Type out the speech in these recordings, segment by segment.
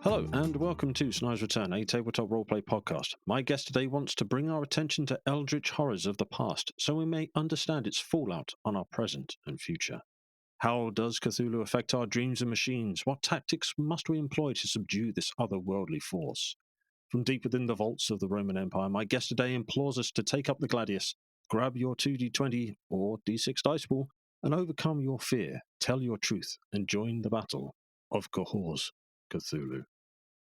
Hello, and welcome to Snide's Return, a tabletop roleplay podcast. My guest today wants to bring our attention to eldritch horrors of the past, so we may understand its fallout on our present and future. How does Cthulhu affect our dreams and machines? What tactics must we employ to subdue this otherworldly force? From deep within the vaults of the Roman Empire, my guest today implores us to take up the gladius, grab your 2d20 or d6 dice pool, and overcome your fear, tell your truth, and join the battle of COHORS Cthulhu.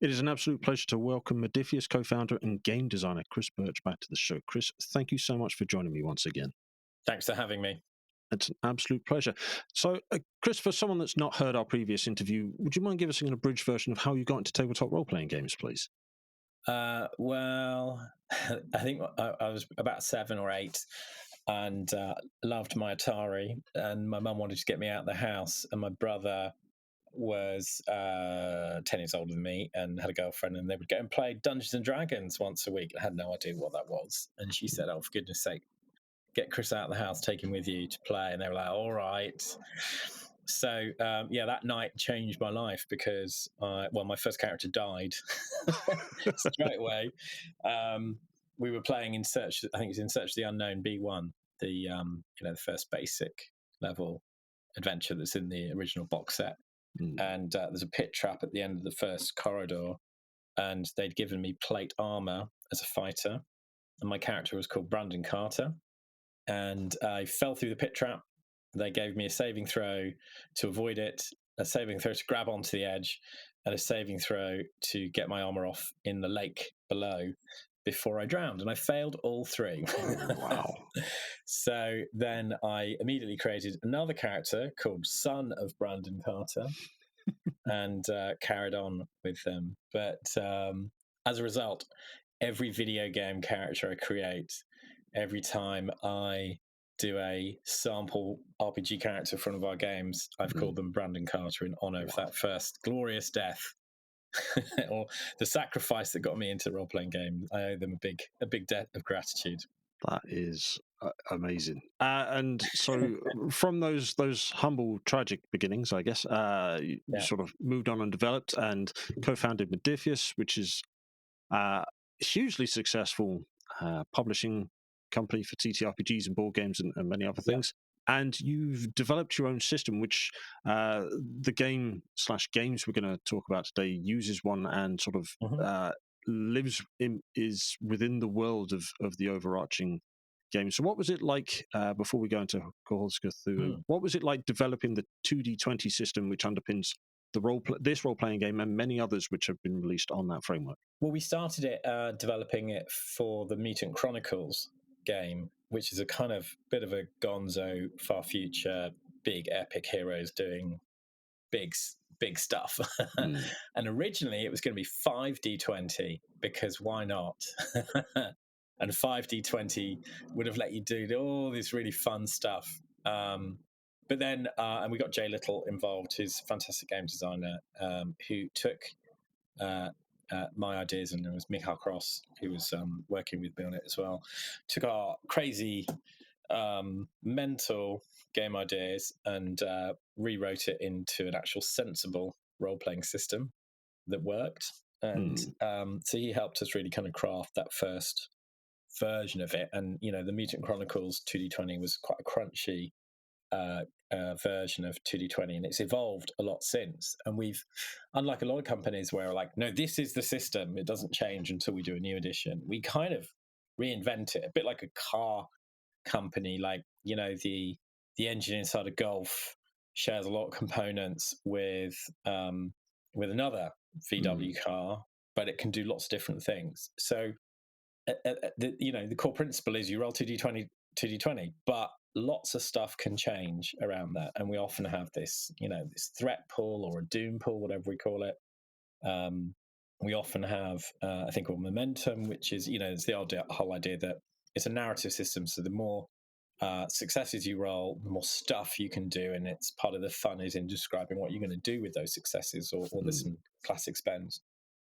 It is an absolute pleasure to welcome Modiphius co-founder and game designer Chris Birch back to the show. Chris, thank you so much for joining me once again. Thanks for having me. It's an absolute pleasure. So, Chris, for someone that's not heard our previous interview, would you mind giving us an abridged version of how you got into tabletop role-playing games, please? Well, I think I was about 7 or 8 and loved my Atari, and my mum wanted to get me out of the house, and my brother was 10 years older than me and had a girlfriend, and they would go and play Dungeons and Dragons once a week. I had no idea what that was, and she said, "Oh, for goodness sake, get Chris out of the house, take him with you to play." And they were like, "All right." So that night changed my life because my first character died straight away. We were playing in Search. I think it was in Search of the Unknown B1, the first basic level adventure that's in the original box set. And there's a pit trap at the end of the first corridor, and they'd given me plate armor as a fighter, and my character was called Brandon Carter, and I fell through the pit trap. They gave me a saving throw to avoid it, a saving throw to grab onto the edge, and a saving throw to get my armor off in the lake below before I drowned, and I failed all 3. Wow. So then I immediately created another character called Son of Brandon Carter and carried on with them. But as a result, every video game character I create, every time I do a sample RPG character for one of our games, I've called them Brandon Carter in honor of that first glorious death. Or the sacrifice that got me into role-playing games. I owe them a big debt of gratitude. That is amazing. And so from those humble, tragic beginnings, I guess, you sort of moved on and developed and co-founded Modiphius, which is hugely successful publishing company for TTRPGs and board games and many other things. And you've developed your own system, which the game/games we're going to talk about today uses one and sort of is within the world of the overarching game. So what was it like, before we go into COHORS Cthulhu, what was it like developing the 2D20 system which underpins this role-playing game and many others which have been released on that framework? Well, we started it developing it for the Mutant Chronicles game, which is a kind of bit of a gonzo, far future, big epic heroes doing big stuff. And originally it was going to be 5d20 because why not? And 5d20 would have let you do all this really fun stuff. But then, and we got Jay Little involved, who's a fantastic game designer, who took my ideas, and there was Michal Cross, who was working with me on it as well, took our crazy, mental game ideas and rewrote it into an actual sensible role-playing system that worked. And so he helped us really kind of craft that first version of it. And, the Mutant Chronicles 2D20 was quite a crunchy version of 2D20, and it's evolved a lot since. And we've, unlike a lot of companies where like, no, this is the system, it doesn't change until we do a new edition, we kind of reinvent it a bit like a car company. Like, the engine inside a Golf shares a lot of components with another VW car, but it can do lots of different things. So the core principle is you roll 2d20, but lots of stuff can change around that, and we often have this this threat pool or a doom pool, whatever we call it. We often have I think called momentum, which is it's the whole idea that it's a narrative system, so the more successes you roll, the more stuff you can do, and it's part of the fun is in describing what you're going to do with those successes, or there's some classic spends.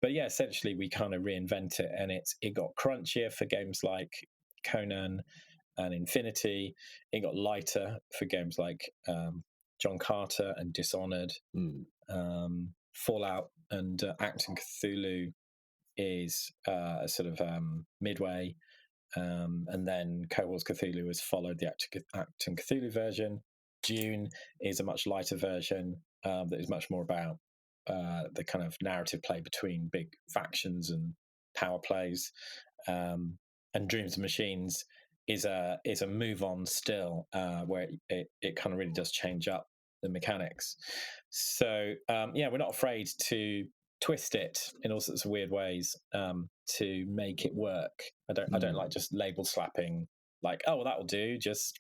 But yeah, essentially we kind of reinvent it, and it got crunchier for games like Conan and Infinity. It got lighter for games like John Carter and Dishonored. Fallout and Acton Cthulhu is sort of midway, and then Cohors Cthulhu has followed the Acton Cthulhu version. Dune is a much lighter version that is much more about the kind of narrative play between big factions and power plays. And Dreams of Machines is a move on still, where it kind of really does change up the mechanics. So we're not afraid to twist it in all sorts of weird ways to make it work. I don't like just label slapping, like, oh well, that'll do. Just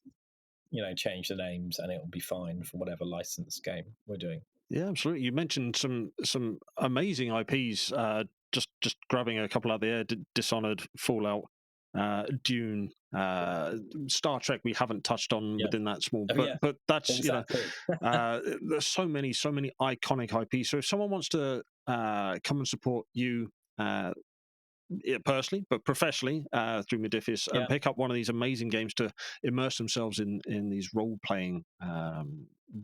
change the names and it'll be fine for whatever licensed game we're doing. Yeah, absolutely. You mentioned some amazing IPs. Just grabbing a couple out of the air: Dishonored, Fallout, Dune, Star Trek. We haven't touched on within that small, but that's there's so many iconic IPs. So if someone wants to come and support you. Personally, but professionally through Modiphius, and pick up one of these amazing games to immerse themselves in these role-playing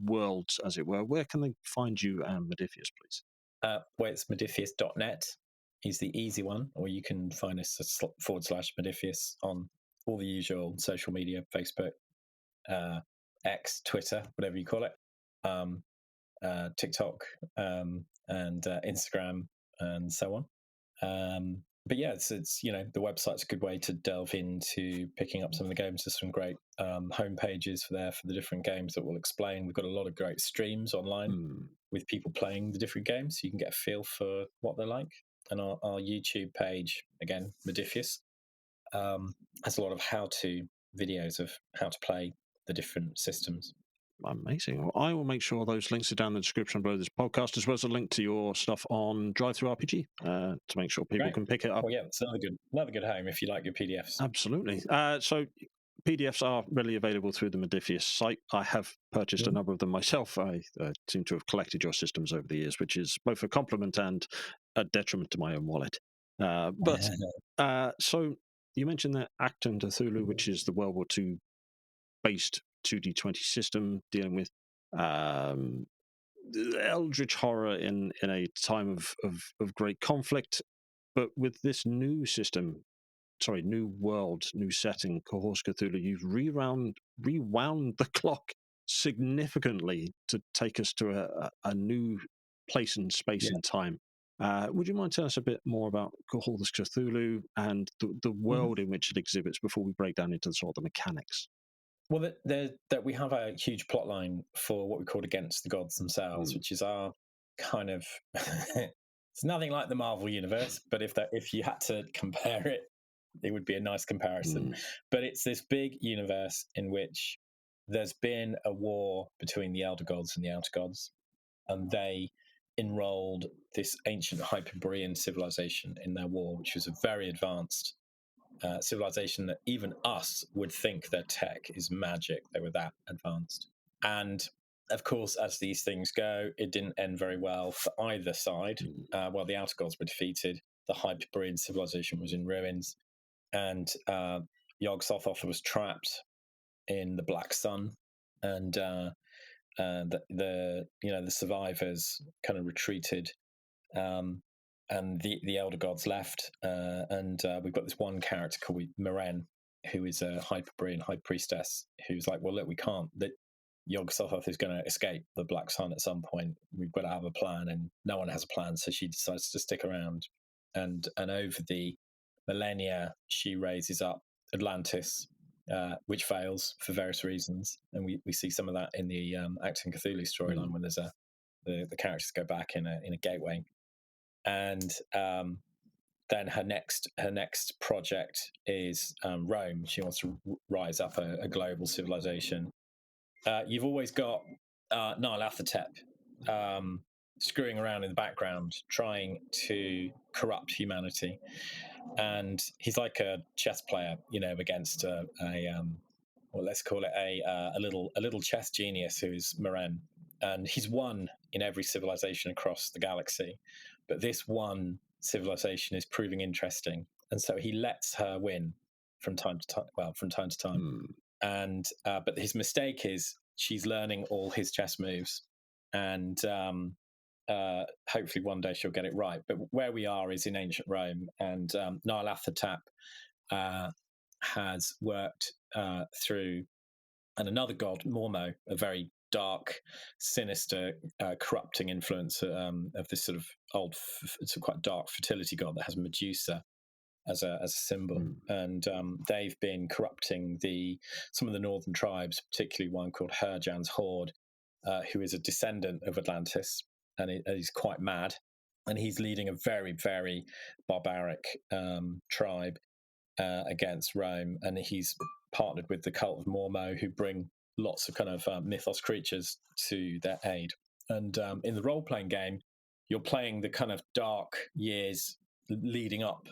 worlds, as it were, where can they find you and Modiphius, please? Well, it's modiphius.net is the easy one, or you can find us at /Modiphius on all the usual social media, Facebook, X, Twitter, whatever you call it, TikTok, and Instagram, and so on. But yeah, it's the website's a good way to delve into picking up some of the games. There's some great home pages for the different games that we'll explain. We've got a lot of great streams online with people playing the different games, so you can get a feel for what they're like. And our YouTube page, again, Modiphius, has a lot of how-to videos of how to play the different systems. Amazing. Well, I will make sure those links are down in the description below this podcast, as well as a link to your stuff on DriveThruRPG to make sure people can pick it up. Well, yeah, it's another good home if you like your PDFs. Absolutely. So PDFs are readily available through the Modiphius site. I have purchased a number of them myself. I seem to have collected your systems over the years, which is both a compliment and a detriment to my own wallet. So you mentioned that Acton Cthulhu, which is the World War II based 2D20 system dealing with eldritch horror in a time of great conflict. But with this new system, new world, new setting, COHORS Cthulhu, you've rewound the clock significantly to take us to a new place and space and time. Would you mind telling us a bit more about COHORS Cthulhu and the world in which it exhibits before we break down into the mechanics? Well, that we have a huge plot line for what we call Against the Gods Themselves, which is our kind of it's nothing like the Marvel universe, but if you had to compare it, it would be a nice comparison. But it's this big universe in which there's been a war between the Elder Gods and the Outer Gods, and they enrolled this ancient Hyperborean civilization in their war, which was a very advanced civilization that even us would think their tech is magic. They were that advanced. And of course, as these things go, it didn't end very well for either side. While the Outer Gods were defeated, the Hyperborean civilization was in ruins, and Yog-Sothoth was trapped in the Black Sun, and the survivors kind of retreated. And the Elder Gods left, and we've got this one character called Meren, who is a Hyperborean high priestess, who's like, well, look, we can't. That Yog-Sothoth is going to escape the Black Sun at some point. We've got to have a plan, and no one has a plan, so she decides to stick around. And over the millennia, she raises up Atlantis, which fails for various reasons, and we see some of that in the Acton Cthulhu storyline when there's the characters go back in a gateway. And then her next project is Rome. She wants to rise up a global civilization. You've always got Nyarlathotep screwing around in the background, trying to corrupt humanity, and he's like a chess player, against let's call it a little chess genius who's Meren, and he's won in every civilization across the galaxy. But this one civilization is proving interesting, and so he lets her win from time to time. And but his mistake is she's learning all his chess moves, and hopefully one day she'll get it right. But where we are is in ancient Rome, and Nyarlathotep has worked through, and another god, Mormo, a very dark, sinister, corrupting influence of this sort of it's a quite dark fertility god that has Medusa as a symbol, and they've been corrupting some of the northern tribes, particularly one called Herjan's Horde, who is a descendant of Atlantis, and he's quite mad, and he's leading a very, very barbaric tribe against Rome, and he's partnered with the cult of Mormo, who bring lots of kind of mythos creatures to their aid. And in the role-playing game, you're playing the kind of dark years leading up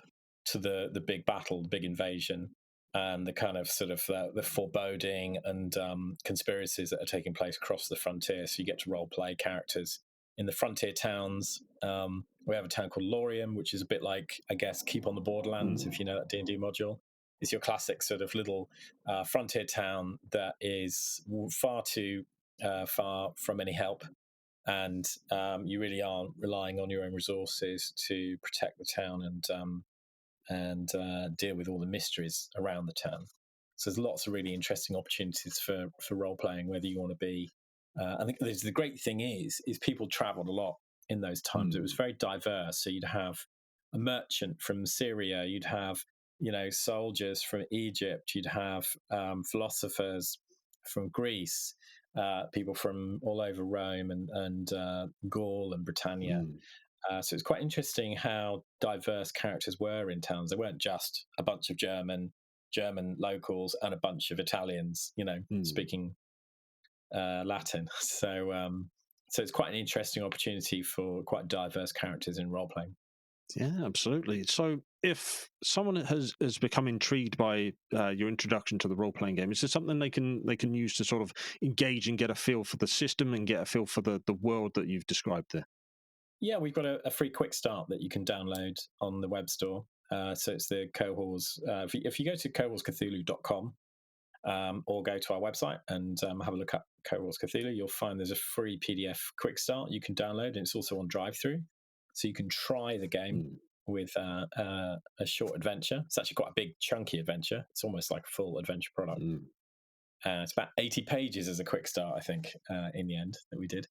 to the big battle, the big invasion, and the kind of sort of the foreboding and conspiracies that are taking place across the frontier. So you get to role-play characters in the frontier towns. We have a town called Lorium, which is a bit like, I guess, Keep on the Borderlands, if you know that D&D module. It's your classic sort of little frontier town that is far too far from any help, and you really are relying on your own resources to protect the town and deal with all the mysteries around the town. So there's lots of really interesting opportunities for role playing, whether you want to be. I think the great thing is people travelled a lot in those times. It was very diverse. So you'd have a merchant from Syria, you'd have soldiers from Egypt, you'd have philosophers from Greece, people from all over Rome and Gaul and Britannia. So it's quite interesting how diverse characters were in towns. They weren't just a bunch of German locals and a bunch of Italians, speaking Latin. So it's quite an interesting opportunity for quite diverse characters in role playing. Yeah, absolutely. So if someone has become intrigued by your introduction to the role-playing game, is there something they can use to sort of engage and get a feel for the system and get a feel for the world that you've described there? Yeah, we've got a free quick start that you can download on the web store. So it's the Cohors. If you go to COHORSCthulhu.com or go to our website and have a look at Cohors Cthulhu, you'll find there's a free PDF quick start you can download, and it's also on drive-through. So you can try the game with a short adventure. It's actually quite a big, chunky adventure. It's almost like a full adventure product. It's about 80 pages as a quick start, I think, in the end, that we did.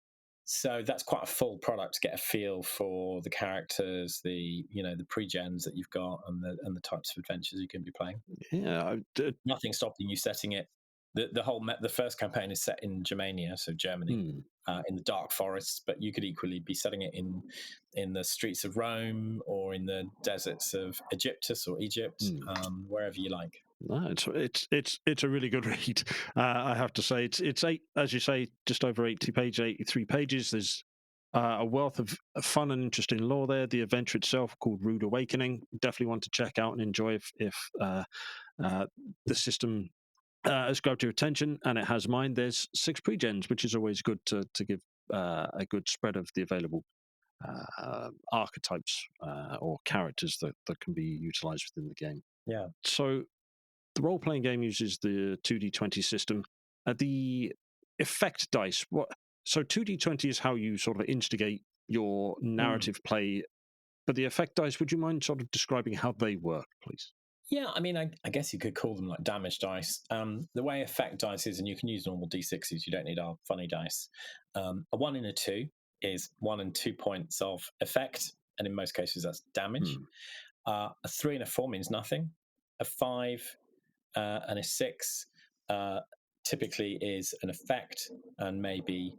So that's quite a full product to get a feel for the characters, the pre-gens that you've got, and the types of adventures you can be playing. Yeah, nothing stopping you setting it. The first campaign is set in Germania, so Germany, in the dark forests. But you could equally be setting it in the streets of Rome or in the deserts of Egyptus or Egypt, wherever you like. No, it's a really good read. I have to say, it's eight, as you say, just over 83 pages. There's a wealth of fun and interesting lore there. The adventure itself, called Rude Awakening, definitely want to check out and enjoy if the system has grabbed your attention, and it has mine. There's 6 pre-gens, which is always good to give a good spread of the available archetypes or characters that can be utilized within the game. Yeah. So the role-playing game uses the 2d20 system. The effect dice, so 2d20 is how you sort of instigate your narrative play, but the effect dice, would you mind sort of describing how they work, please? Yeah, I mean, I guess you could call them like damage dice. The way effect dice is, and you can use normal d6s, you don't need our funny dice. A 1 and a 2 is 1 and 2 points of effect, and in most cases that's damage. A 3 and a 4 means nothing. A 5 and a 6 typically is an effect and maybe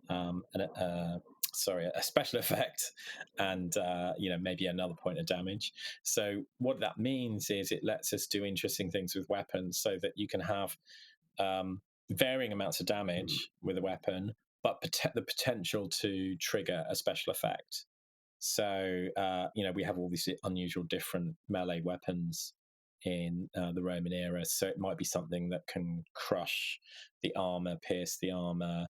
a special effect, and maybe another point of damage. So what that means is it lets us do interesting things with weapons, so that you can have varying amounts of damage with a weapon, but the potential to trigger a special effect. So we have all these unusual different melee weapons in the Roman era. So it might be something that can crush the armor, pierce the armor,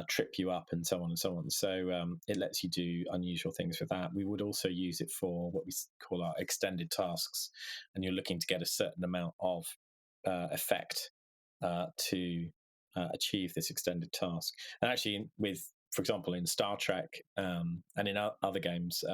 trip you up, and so on and so on. So it lets you do unusual things with that. We would also use it for what we call our extended tasks, and you're looking to get a certain amount of effect to achieve this extended task. And actually, with for example, in Star Trek and in other games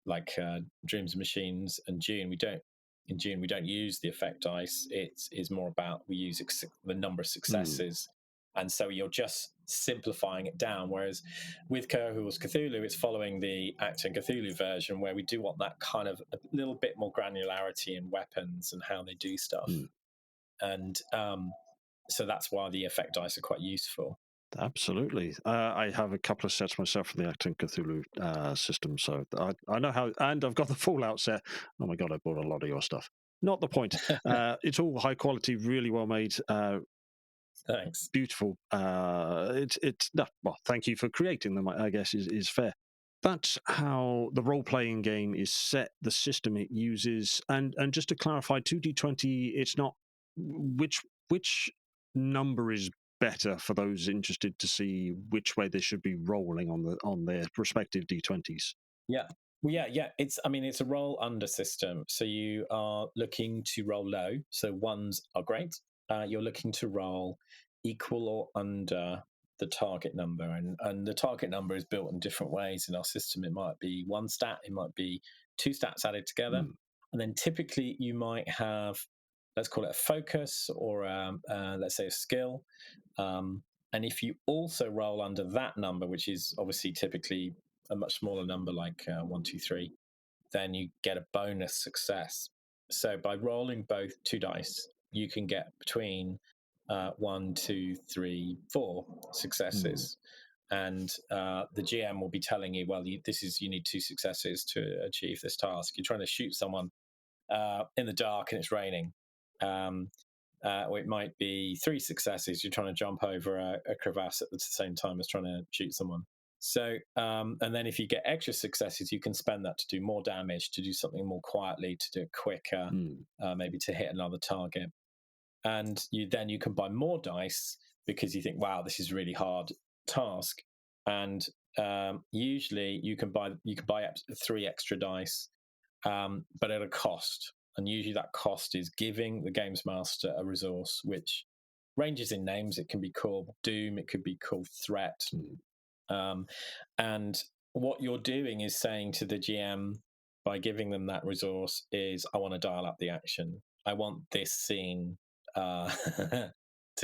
like Dreams and Machines and Dune, we don't use the effect dice. It's more about we use the number of successes, and so you're just simplifying it down. Whereas with COHORS Cthulhu, it's following the Acton Cthulhu version, where we do want that kind of a little bit more granularity in weapons and how they do stuff, and so that's why the effect dice are quite useful. Absolutely. I have a couple of sets myself for the Acton Cthulhu system, so I know how, and I've got the Fallout set. Oh my God, I bought a lot of your stuff. Not the point. It's all high quality, really well made. Thanks. Beautiful. Well, thank you for creating them, I guess is fair. That's how the role-playing game is set, the system it uses. And just to clarify, 2d20, it's not which number is better for those interested to see which way they should be rolling on their respective d20s. Yeah. Well, yeah. It's a roll under system. So you are looking to roll low. So ones are great. You're looking to roll equal or under the target number, and the target number is built in different ways in our system. It might be one stat, it might be two stats added together, and then typically you might have, let's call it a focus or let's say a skill. And if you also roll under that number, which is obviously typically a much smaller number like 1, 2, 3, then you get a bonus success. So by rolling both two dice, you can get between 1, 2, 3, 4 successes. And the GM will be telling you, well, you need 2 successes to achieve this task. You're trying to shoot someone in the dark and it's raining. Or it might be 3 successes. You're trying to jump over a crevasse at the same time as trying to shoot someone. So, and then if you get extra successes, you can spend that to do more damage, to do something more quietly, to do it quicker, maybe to hit another target. And you can buy more dice because you think, wow, this is a really hard task. And usually you can buy up to 3 extra dice, but at a cost. And usually that cost is giving the games master a resource which ranges in names. It can be called Doom, it could be called Threat. And what you're doing is saying to the GM, by giving them that resource, is I want to dial up the action. I want this scene to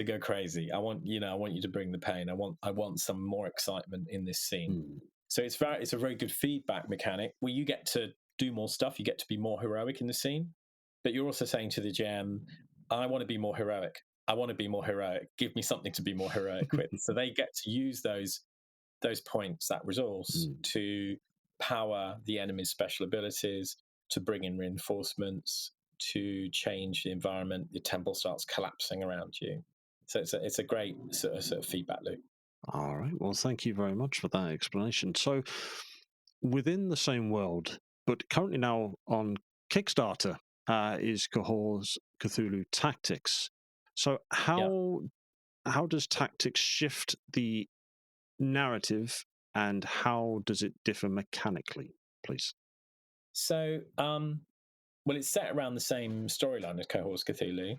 go crazy. I want you to bring the pain. I want some more excitement in this scene. So it's a very good feedback mechanic where you get to do more stuff. You get to be more heroic in the scene, but you're also saying to the GM, I want to be more heroic. I want to be more heroic. Give me something to be more heroic with. So they get to use those points, that resource, to power the enemy's special abilities, to bring in reinforcements, to change the environment. The temple starts collapsing around you. So it's a great sort of feedback loop. All right. Well, thank you very much for that explanation. So within the same world, but currently now on Kickstarter, is COHORS Cthulhu Tactics. So how does Tactics shift the narrative, and how does it differ mechanically, please? So, well, it's set around the same storyline as COHORS Cthulhu,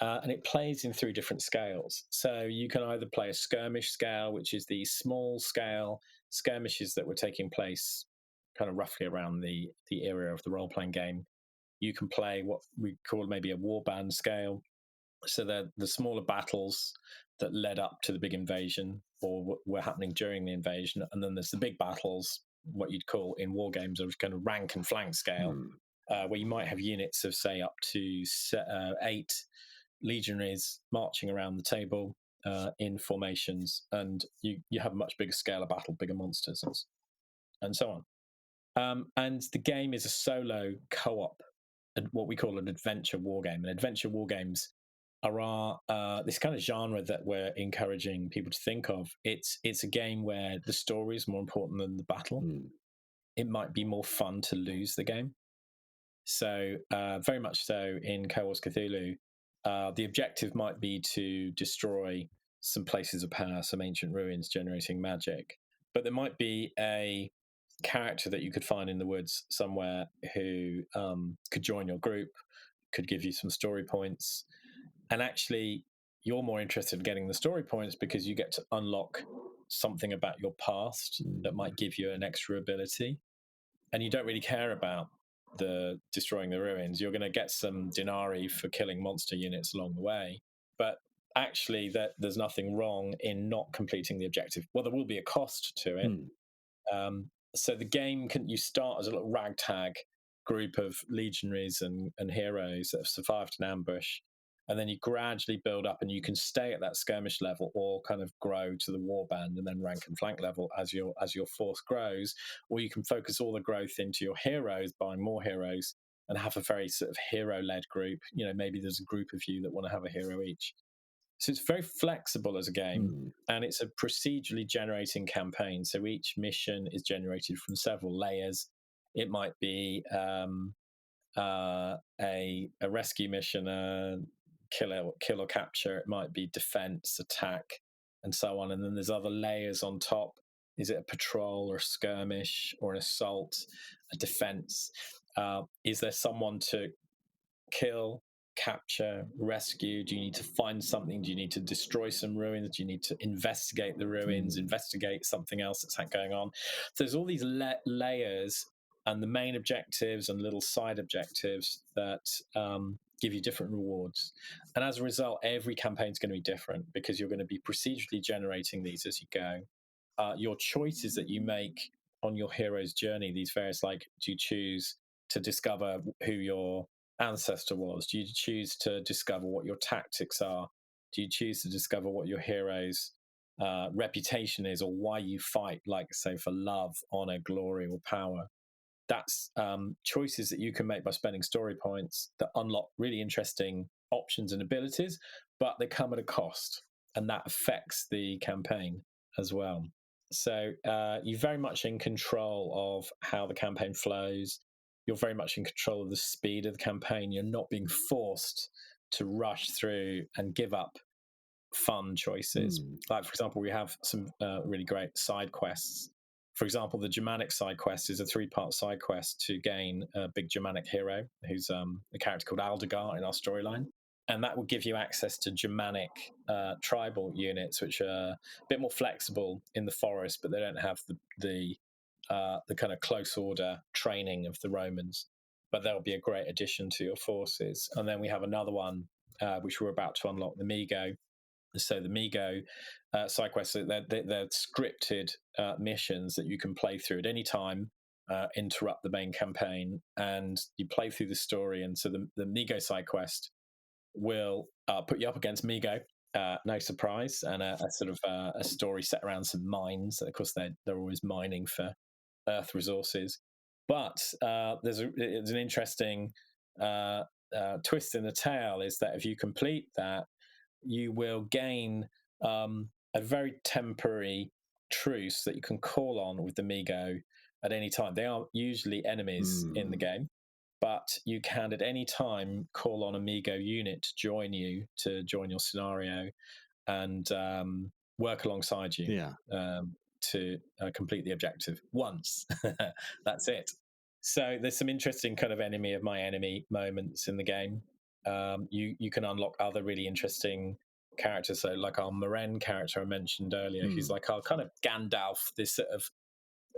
and it plays in 3 different scales. So you can either play a skirmish scale, which is the small scale skirmishes that were taking place kind of roughly around the era of the role-playing game. You can play what we call maybe a warband scale. So they're the smaller battles that led up to the big invasion or were happening during the invasion. And then there's the big battles, what you'd call in war games, of kind of rank and flank scale, where you might have units of, say, up to 8 legionaries marching around the table in formations. And you have a much bigger scale of battle, bigger monsters, and so on. And the game is a solo co-op, what we call an adventure war game. And adventure war games are this kind of genre that we're encouraging people to think of. It's a game where the story is more important than the battle. It might be more fun to lose the game. So very much so in COHORS Cthulhu, the objective might be to destroy some places of power, some ancient ruins generating magic. But there might be a character that you could find in the woods somewhere who could join your group, could give you some story points. And actually, you're more interested in getting the story points because you get to unlock something about your past that might give you an extra ability, and you don't really care about the destroying the ruins. You're going to get some denarii for killing monster units along the way, but actually there's nothing wrong in not completing the objective. Well, there will be a cost to it. So the game you start as a little ragtag group of legionaries and heroes that have survived an ambush, and then you gradually build up, and you can stay at that skirmish level or kind of grow to the warband and then rank and flank level as your force grows, or you can focus all the growth into your heroes, buying more heroes, and have a very sort of hero-led group. Maybe there's a group of you that want to have a hero each. So it's very flexible as a game, and it's a procedurally generating campaign. So each mission is generated from several layers. It might be a rescue mission, kill or capture. It might be defense, attack, and so on. And then there's other layers on top. Is it a patrol or a skirmish or an assault, a defense? Is there someone to kill, capture, rescue? Do you need to find something? Do you need to destroy some ruins? Do you need to investigate the ruins, investigate something else that's going on? So there's all these layers, and the main objectives and little side objectives that give you different rewards. And as a result, every campaign is going to be different because you're going to be procedurally generating these as you go. Your choices that you make on your hero's journey, these various, do you choose to discover who your ancestor was? Do you choose to discover what your tactics are? Do you choose to discover what your hero's reputation is, or why you fight, say for love, honor, glory, or power? That's choices that you can make by spending story points that unlock really interesting options and abilities, but they come at a cost, and that affects the campaign as well. So you're very much in control of how the campaign flows. You're very much in control of the speed of the campaign. You're not being forced to rush through and give up fun choices. Like, for example, we have some really great side quests. For example, the Germanic side quest is a 3-part side quest to gain a big Germanic hero who's a character called Aldegar in our storyline. And that will give you access to Germanic tribal units, which are a bit more flexible in the forest, but they don't have the kind of close order training of the Romans. But that'll be a great addition to your forces. And then we have another one, which we're about to unlock, the Migo. So the Migo side quests, they're scripted missions that you can play through at any time, interrupt the main campaign, and you play through the story. And so the Migo side quest will put you up against Migo, no surprise, and a sort of a story set around some mines. Of course, they're always mining for Earth resources. But there's an interesting twist in the tale, is that if you complete that, you will gain a very temporary truce that you can call on with the Migo at any time. They are usually enemies in the game, but you can at any time call on a Migo unit to join your scenario and work alongside you to complete the objective once. That's it. So there's some interesting kind of enemy of my enemy moments in the game. You can unlock other really interesting characters. So like our Moren character I mentioned earlier, who's like our kind of Gandalf, this sort of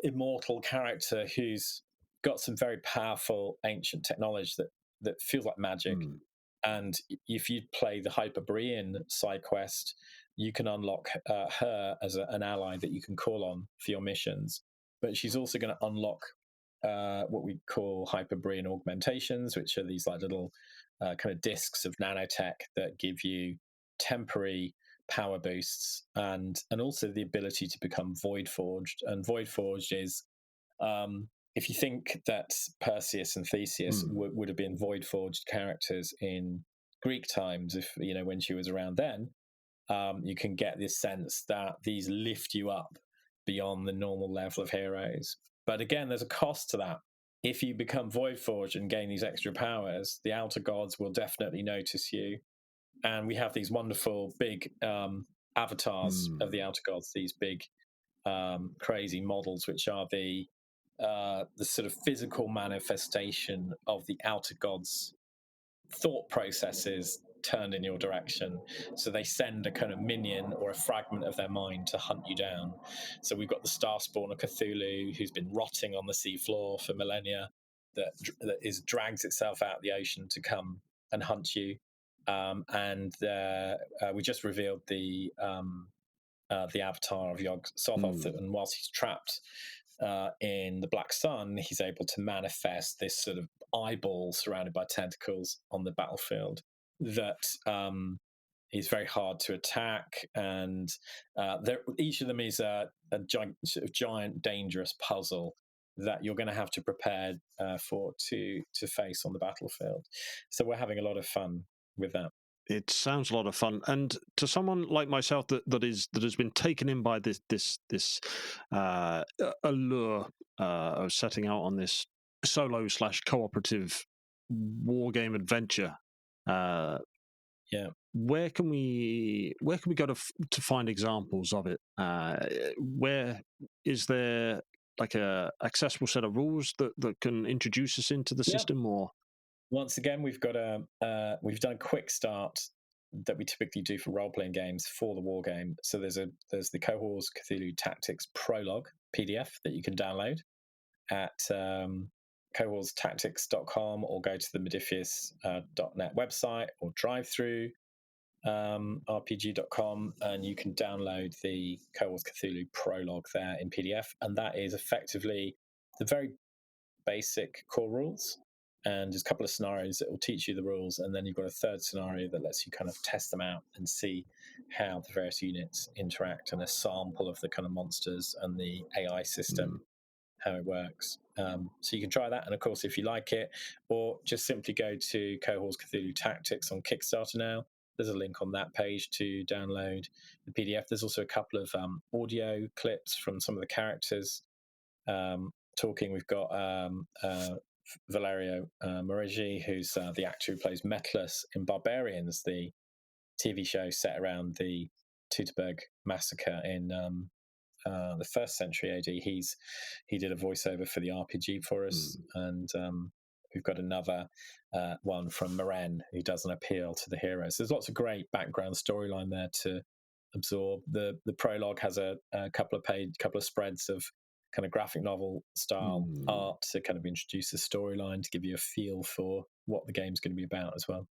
immortal character who's got some very powerful ancient technology that feels like magic. And if you play the Hyperborean side quest, you can unlock her as an ally that you can call on for your missions. But she's also going to unlock what we call Hyperborean augmentations, which are these like little kind of discs of nanotech that give you temporary power boosts and also the ability to become Void Forged. And Void Forged is, if you think that Perseus and Theseus would have been Void Forged characters in Greek times, if when she was around then, you can get this sense that these lift you up beyond the normal level of heroes. But again, there's a cost to that. If you become Void Forged and gain these extra powers, the outer gods will definitely notice you. And we have these wonderful big avatars of the outer gods, these big crazy models, which are the sort of physical manifestation of the outer gods' thought processes turned in your direction. So they send a kind of minion or a fragment of their mind to hunt you down. So we've got the Starspawner Cthulhu, who's been rotting on the seafloor for millennia, that drags itself out of the ocean to come and hunt you. And we just revealed the avatar of Yog Sothoth, and whilst he's trapped in the Black Sun, he's able to manifest this sort of eyeball surrounded by tentacles on the battlefield that is very hard to attack, and each of them is a giant, dangerous puzzle that you're going to have to prepare to face on the battlefield. So we're having a lot of fun with that. It sounds a lot of fun, and to someone like myself that has been taken in by this allure of setting out on this solo / cooperative war game adventure. Where can we go to find examples of it? Where is there like a accessible set of rules that can introduce us into the system? Or once again, we've done a quick start that we typically do for role-playing games for the war game. So there's the COHORS Cthulhu Tactics Prologue PDF that you can download at cohorstactics.com, or go to the Modiphius.net website, or drive-through RPG.com, and you can download the COHORS Cthulhu Prologue there in PDF, and that is effectively the very basic core rules. And there's a couple of scenarios that will teach you the rules, and then you've got a third scenario that lets you kind of test them out and see how the various units interact, and a sample of the kind of monsters and the AI system, how it works. So you can try that, and of course, if you like it, or just simply go to COHORS Cthulhu Tactics on Kickstarter now. There's a link on that page to download the PDF. There's also a couple of audio clips from some of the characters talking. We've got Valerio Morigi, who's the actor who plays Metlus in Barbarians, the TV show set around the Teutoburg massacre in the 1st century AD. He did a voiceover for the RPG for us, and we've got another one from Moren, who does an appeal to the heroes. There's lots of great background storyline there to absorb. The prologue has a couple of spreads of kind of graphic novel style art to kind of introduce the storyline, to give you a feel for what the game's going to be about as well.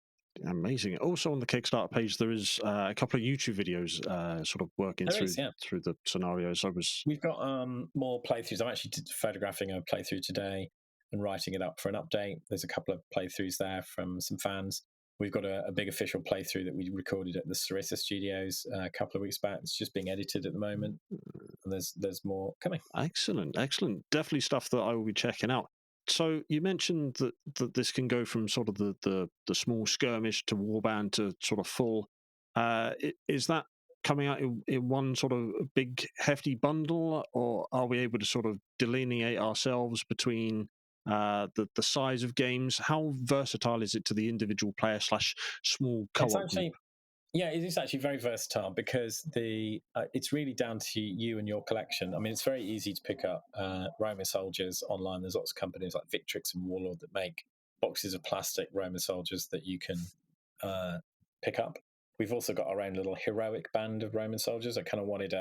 Amazing. Also on the Kickstarter page, there is a couple of YouTube videos sort of working through the scenarios. We've got more playthroughs. I'm actually photographing a playthrough today and writing it up for an update. There's a couple of playthroughs there from some fans. We've got a big official playthrough that we recorded at the Sarissa Studios a couple of weeks back. It's just being edited at the moment, and there's more coming. Excellent. Definitely stuff that I will be checking out. So you mentioned that this can go from sort of the small skirmish to warband to sort of full. Is that coming out in one sort of big hefty bundle, or are we able to sort of delineate ourselves between the size of games? How versatile is it to the individual player / small co-op group? Yeah, it is actually very versatile, because it's really down to you and your collection. I mean, it's very easy to pick up Roman soldiers online. There's lots of companies like Victrix and Warlord that make boxes of plastic Roman soldiers that you can pick up. We've also got our own little heroic band of Roman soldiers. I kind of wanted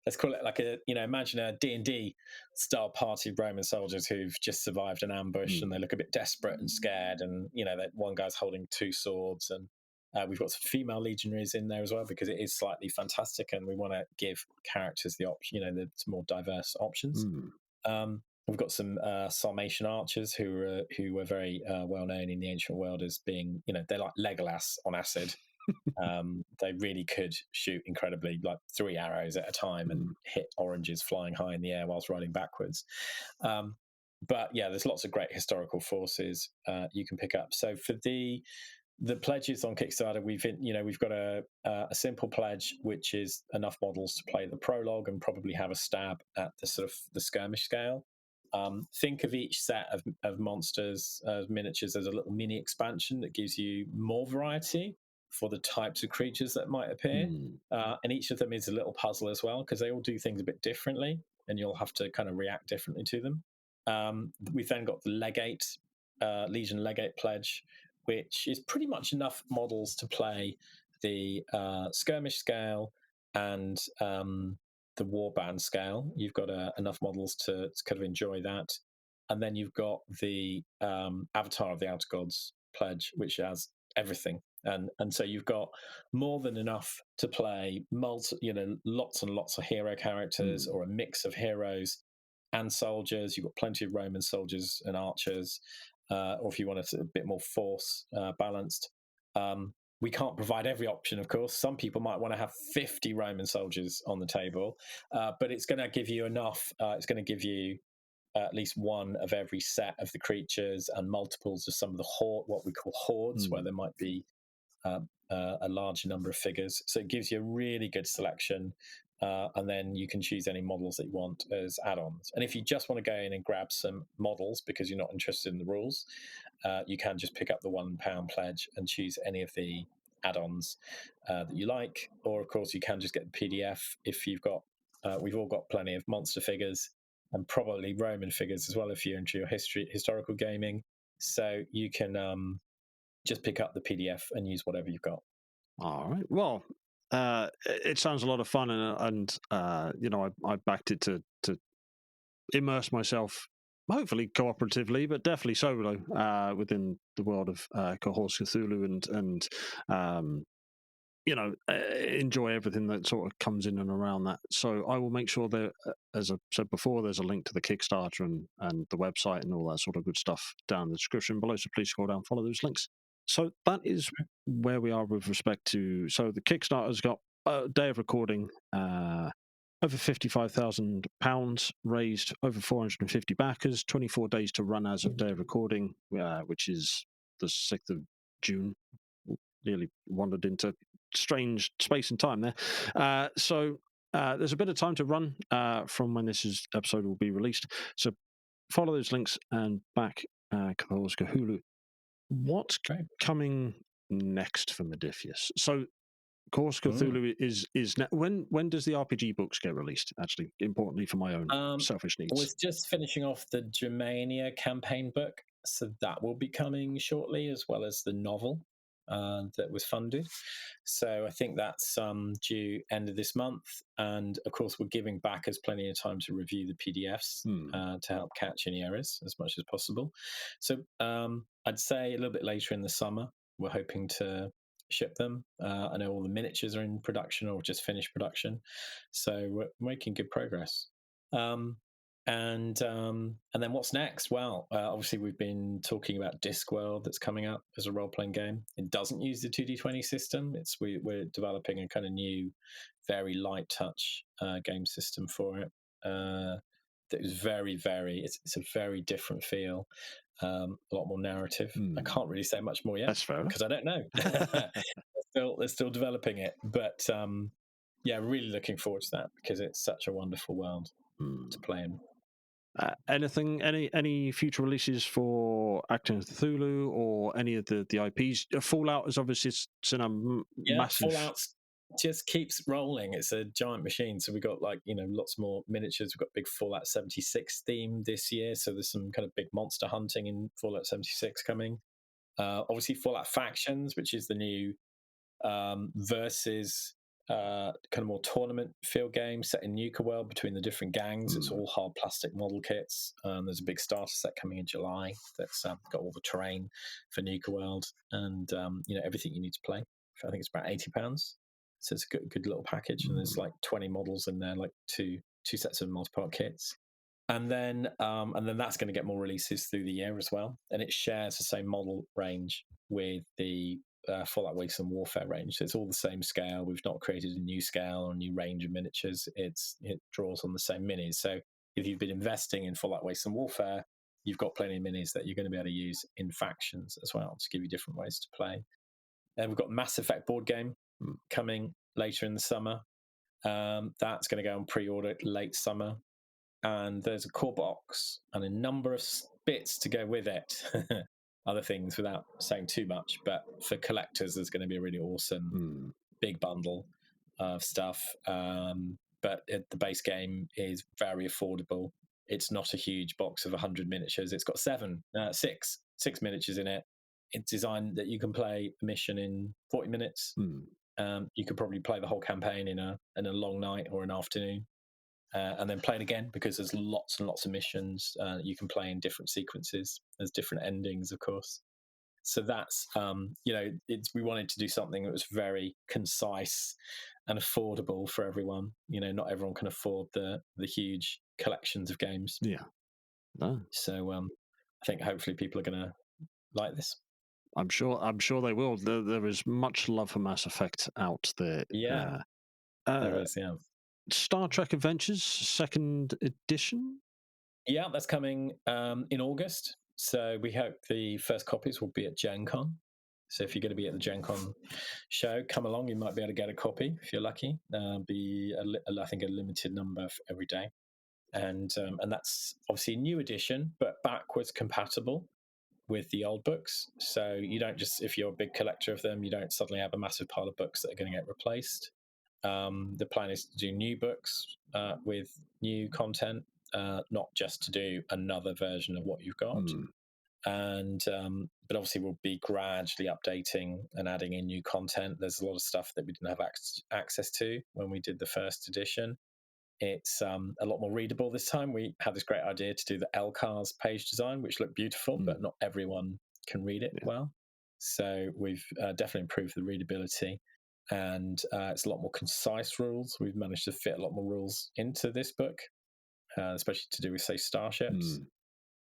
let's call it like imagine a D&D style party of Roman soldiers who've just survived an ambush, and they look a bit desperate and scared, and that one guy's holding 2 swords, and we've got some female legionaries in there as well, because it is slightly fantastic, and we want to give characters the option, the more diverse options. We've got some Sarmatian archers who were very well known in the ancient world as being, they're like Legolas on acid. They really could shoot incredibly, like 3 arrows at a time, and hit oranges flying high in the air whilst riding backwards. But yeah, there's lots of great historical forces you can pick up. So for the pledges on Kickstarter, we've got a simple pledge, which is enough models to play the prologue and probably have a stab at the sort of the skirmish scale. Think of each set of monsters, miniatures, as a little mini expansion that gives you more variety for the types of creatures that might appear. And each of them is a little puzzle as well, because they all do things a bit differently, and you'll have to kind of react differently to them. We've then got the Legate, Legion Legate pledge, which is pretty much enough models to play the skirmish scale and the warband scale. You've got enough models to kind of enjoy that. And then you've got the Avatar of the Outer Gods pledge, which has everything. And so you've got more than enough to play lots and lots of hero characters, or a mix of heroes and soldiers. You've got plenty of Roman soldiers and archers, or if you want a bit more force balanced. We can't provide every option, of course. Some people might want to have 50 Roman soldiers on the table, but it's going to give you enough. It's going to give you at least one of every set of the creatures and multiples of some of the what we call hordes, where there might be a large number of figures. So it gives you a really good selection, and then you can choose any models that you want as add-ons. And if you just want to go in and grab some models because you're not interested in the rules, you can just pick up the £1 pledge and choose any of the add-ons that you like. Or of course you can just get the PDF if you've got we've all got plenty of monster figures and probably Roman figures as well if you're into your historical gaming. So you can just pick up the PDF and use whatever you've got. All right. Well, it sounds a lot of fun, and I backed it to immerse myself, hopefully cooperatively, but definitely solo, within the world of COHORS Cthulhu, and enjoy everything that sort of comes in and around that. So I will make sure that, as I said before, there's a link to the Kickstarter and the website and all that sort of good stuff down in the description below. So please scroll down, follow those links. So that is where we are with respect to. So the Kickstarter's got a day of recording, over £55,000 raised, over 450 backers, 24 days to run as of day of recording, which is the 6th of June. Nearly wandered into strange space and time there. So there's a bit of time to run from when this episode will be released. So follow those links and back COHORS Cthulhu. What's coming next for Modiphius? So COHORS Cthulhu is when does the RPG books get released? Actually, importantly for my own selfish needs. We're just finishing off the Germania campaign book, so that will be coming shortly, as well as the novel that was funded. So I think that's due end of this month, and of course we're giving backers plenty of time to review the PDFs to help catch any errors as much as possible. So I'd say a little bit later in the summer we're hoping to ship them. I know all the miniatures are in production or just finished production, so we're making good progress. And then what's next? Well, obviously we've been talking about Discworld that's coming up as a role-playing game. It doesn't use the 2D20 system. We're developing a kind of new, very light touch game system for it. That is very, it's a very different feel. A lot more narrative. I can't really say much more yet. That's fair because I don't know. They're still developing it, but really looking forward to that because it's such a wonderful world to play in. Any future releases for Acting of Cthulhu or any of the IPs? Fallout is obviously massive. Fallout just keeps rolling. It's a giant machine. So we've got lots more miniatures. We've got big Fallout 76 theme this year. So there's some kind of big monster hunting in Fallout 76 coming. Obviously Fallout Factions, which is the new versus kind of more tournament field game set in Nuka World between the different gangs. It's all hard plastic model kits. There's a big starter set coming in July that's got all the terrain for Nuka World and everything you need to play. I think it's about £80. So it's a good little package, and there's like 20 models in there, like two sets of multi-part kits. And then that's going to get more releases through the year as well. And it shares the same model range with the Fallout Wasteland Warfare range. So it's all the same scale. We've not created a new scale or a new range of miniatures. It draws on the same minis. So if you've been investing in Fallout Wasteland Warfare, you've got plenty of minis that you're going to be able to use in Factions as well to give you different ways to play. And we've got Mass Effect board game coming later in the summer. That's going to go on pre-order late summer. And there's a core box and a number of bits to go with it. Other things without saying too much, but for collectors, there's going to be a really awesome big bundle of stuff. But the base game is very affordable. It's not a huge box of 100 miniatures. It's got six miniatures in it. it's designed that you can play a mission in 40 minutes. You could probably play the whole campaign in a long night or an afternoon, and then play it again, because there's lots and lots of missions you can play in different sequences. There's different endings, of course. So that's we wanted to do something that was very concise and affordable for everyone. Not everyone can afford the huge collections of games. Yeah. No. So I think hopefully people are going to like this. I'm sure they will. There is much love for Mass Effect out there. Yeah, there is. Yeah. Star Trek Adventures 2nd edition. Yeah, that's coming in August. So we hope the first copies will be at Gen Con. So if you're going to be at the Gen Con show, come along. You might be able to get a copy if you're lucky. Be I think a limited number for every day, and that's obviously a new edition, but backwards compatible with the old books. So you don't just, if you're a big collector of them, you don't suddenly have a massive pile of books that are going to get replaced. The plan is to do new books with new content, not just to do another version of what you've got. And but obviously we'll be gradually updating and adding in new content. There's a lot of stuff that we didn't have access to when we did the first edition. It's a lot more readable this time. We had this great idea to do the LCARS page design, which looked beautiful, but not everyone can read it well. So we've definitely improved the readability, and it's a lot more concise rules. We've managed to fit a lot more rules into this book, especially to do with, say, starships.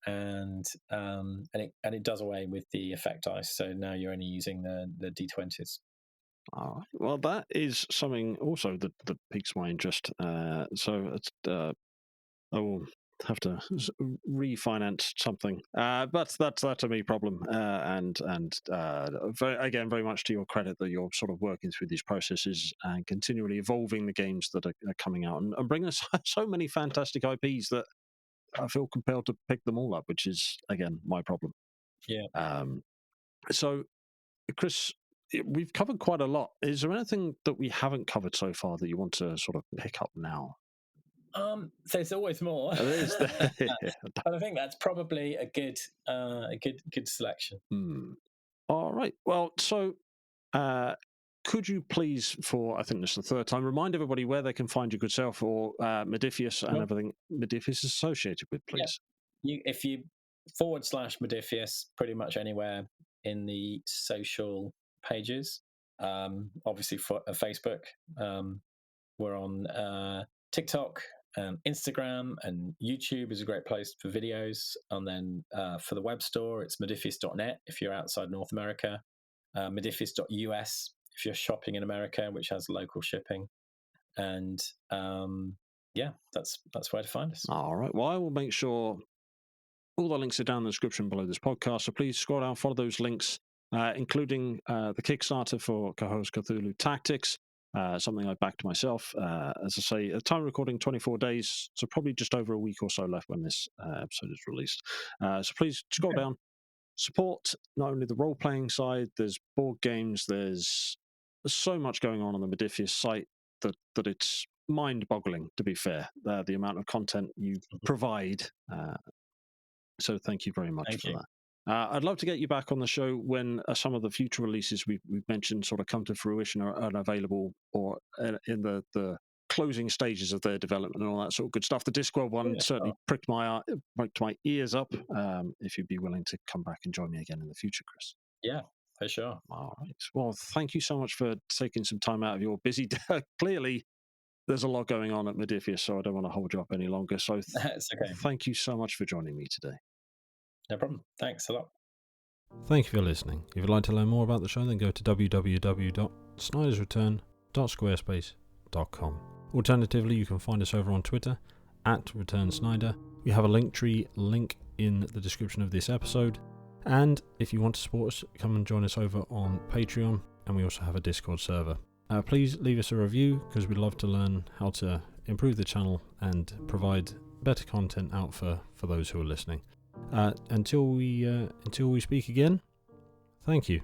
And it does away with the effect dice. So now you're only using the D20s. All right. Well, that is something also that piques my interest. So it's, I will have to refinance something, but that's a me problem. And very much to your credit that you're sort of working through these processes and continually evolving the games that are coming out and bringing us so many fantastic IPs that I feel compelled to pick them all up, which is again my problem. Yeah. So, Chris, we've covered quite a lot. Is there anything that we haven't covered so far that you want to sort of pick up now? There's always more. There is. But I think that's probably a good selection. All right. Well, so could you please, for I think this is the third time, remind everybody where they can find your good self or Modiphius and everything Modiphius is associated with, please? Yeah. If you /Modiphius, pretty much anywhere in the social pages. Obviously for Facebook, we're on TikTok, Instagram, and YouTube is a great place for videos. And then for the web store, it's modiphius.net if you're outside North America, modiphius.us if you're shopping in America, which has local shipping. And that's where to find us. All right. Well, I will make sure all the links are down in the description below this podcast. So please scroll down, follow those links, including the Kickstarter for COHORS Cthulhu Tactics, something I backed myself. As I say, at the time of recording, 24 days, so probably just over a week or so left when this episode is released. So please scroll down, support not only the role-playing side, there's board games, there's so much going on the Modiphius site that it's mind-boggling, to be fair, the amount of content you provide. So thank you very much for that. I'd love to get you back on the show when some of the future releases we've mentioned sort of come to fruition or are available, or in the closing stages of their development and all that sort of good stuff. The Discworld one certainly pricked my ears up. If you'd be willing to come back and join me again in the future, Chris. Yeah, for sure. All right. Well, thank you so much for taking some time out of your busy day. Clearly, there's a lot going on at Modiphius, so I don't want to hold you up any longer. So That's okay. Thank you so much for joining me today. No problem. Thanks a lot. Thank you for listening. If you'd like to learn more about the show, then go to www.snydersreturn.squarespace.com. Alternatively, you can find us over on Twitter @ReturnSnyder. We have a Linktree link in the description of this episode. And if you want to support us, come and join us over on Patreon. And we also have a Discord server. Please leave us a review, because we'd love to learn how to improve the channel and provide better content out for those who are listening. Until we speak again, thank you.